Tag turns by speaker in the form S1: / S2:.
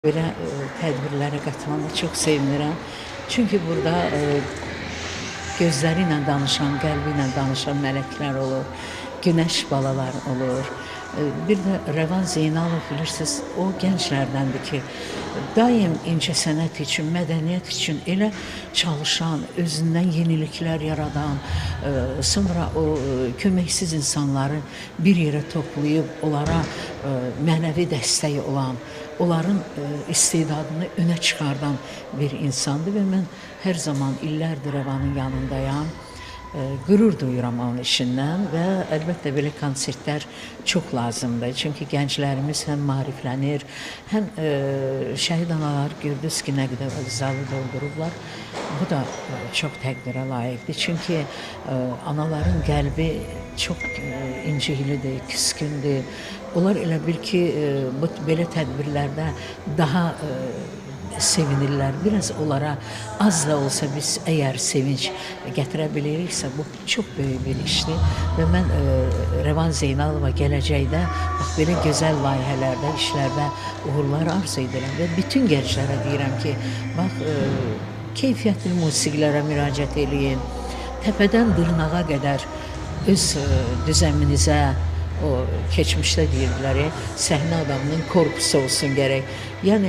S1: Belə tədbirlərə qatılanda çox sevinirəm. Çünki burada gözləri ilə danışan, qəlbi ilə danışan mələklər olur, günəş balalar olur. Bir də Rəvan Zeynalov bilirsiniz, o gənclərdəndir ki, daim incəsənət üçün, mədəniyyət üçün elə çalışan, özündən yeniliklər yaradan, sonra o köməksiz insanları bir yerə toplayıb, onlara mənəvi dəstəyi olan, onların istedadını önə çıxardan bir insandır və mən hər zaman illərdir Rəvanın yanındayam. Qürur duyuram onun işindən və əlbəttə belə konsertlər çox lazımdır. Çünki gənclərimiz həm maariflənir, həm şəhid analar gördünüz ki, nə qədər zalı doldurublar. Bu da çox təqdirə layiqdir. Çünki anaların qəlbi çox inciklidir, küskündür. Onlar elə bil ki, bu belə tədbirlərdə daha sevinirlər. Biraz onlara az da olsa biz əgər sevinç gətirə biliriksə, bu çox böyük bir işdir və mən Rəvan Zeynalova gələcəkdə bax belə gözəl layihələrdə, işlərdə uğurlar arzu edirəm və bütün gənclərə deyirəm ki, bax keyfiyyətli musiqilərə müraciət eləyin, təpədən dırnağa qədər öz düzəminizə, o keçmişdə deyirdilər, səhnə adamının korpusu olsun gərək. Yəni